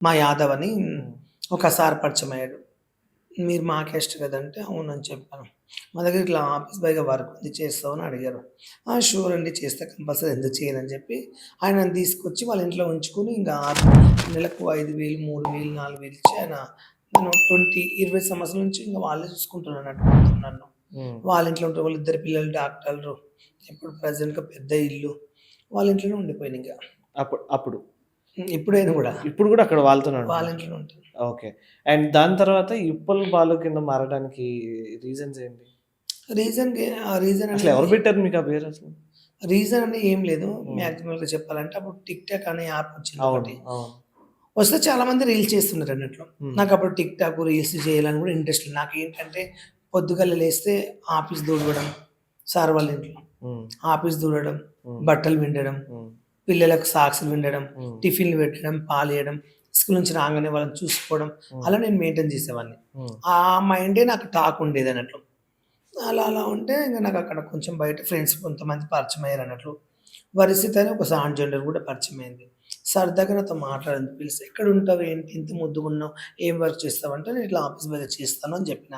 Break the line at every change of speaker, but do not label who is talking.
మా యాదవ్ అని
హ్మ్.
ఒక సార్ పరిచయమయ్యాడు. "మీరు మా క్యాస్ట్ కదంటే" అవునని చెప్పాను. "మా దగ్గర ఇట్లా ఆఫీస్ బాయ్‌గా వర్క్ ఉంది చేస్తావా?" అని అడిగారు. "ఆ! షూర్ అండి చేస్తా కంపల్సరీ ఎందుకు చేయనని" చెప్పి ఆయనని తీసుకొచ్చి వాళ్ళ ఇంట్లో ఉంచుకొని ఇంక నెలకు 5,000, 3,000, 4,000 ఇచ్చి ఆయన నన్ను 20 సంవత్సరాల నుంచి ఇంక వాళ్ళే చూసుకుంటున్నారన్నట్టు మొత్తం నన్ను.
హ్మ్.
వాళ్ళ ఇంట్లో ఉంటారు. వాళ్ళిద్దరు పిల్లలు డాక్టర్లు. ఇప్పుడు ప్రెజెంట్‌గా పెద్ద ఇల్లు. వాళ్ళ ఇంట్లోనే ఉండిపోయానింక.
అప్పుడు.
ఇప్పుడైనా గూడా
ఇప్పుడు గూడా అక్కడ వాళ్ళతోనే
వాళ్ళ
ఉంటున్నారు.
ఇంట్లోనే ఉంటాను.
ఓకే. అండ్ దాని తర్వాత ఈ ఉప్పల్ బాలు కింద మారడానికి రీజన్స్ ఏంటి?
రీజన్
అసలు
అనేది
ఎవరు పెట్టారు మీకు ఆ పేరసలు?
రీజన్ అని ఏం లేదు.
హ్మ్.
మాక్సిమల్‌గా చెప్పాలంటే అప్పుడు టిక్ టాక్ అనే యాప్
అవును.
వచ్చిందొకటి.
అవును.
వస్తే చాలామంది రీల్స్ చేస్తున్నారన్నట్లు.
హ్మ్.
నాకప్పుడు టిక్ టాక్, రీల్స్ చేయాలని కూడా ఇంట్రెస్ట్ లేదు. నాకేంటంటే పొద్దుగాల లేస్తే ఆఫీస్ తుడవడం, సార్ వాళ్ళ ఇంట్లో.
హ్మ్.
ఆఫీస్ తుడవడం,
హ్మ్.
బట్టలు పిండడం,
హ్మ్.
పిల్లలకు సాక్స్‌లు పిండడం,
హ్మ్.
టిఫిన్‌లు పెట్టడం, పాలియడం, స్కూల్ నుంచి రాంగానే వాళ్ళని చూసుకోవడం,
హ్మ్.
అలా నేను మెయింటైన్ చేసేవాడిని.
హ్మ్.
ఆ మైండే నాకు టాక్ ఉండేదన్నట్లు. అలా అలా ఉంటే ఇంక నాకక్కడ కొంచెం బయట ఫ్రెండ్స్ కొంతమంది పరిచయమయ్యారన్నట్లు. వర్షిత్ అని ఒక ట్రాన్స్‌జెండర్ కూడా పరిచయమైంది. సరదాగా నాతో మాట్లాడింది. పిలిసి "ఎక్కడుంటావు? ఏంటి ఇంత ముద్దుగున్నావు? ఏం వర్క్ చేస్తావంటే" "నేను ఇట్లా ఆఫీస్ బాయ్‌గా చేస్తాను" అని చెప్పిన.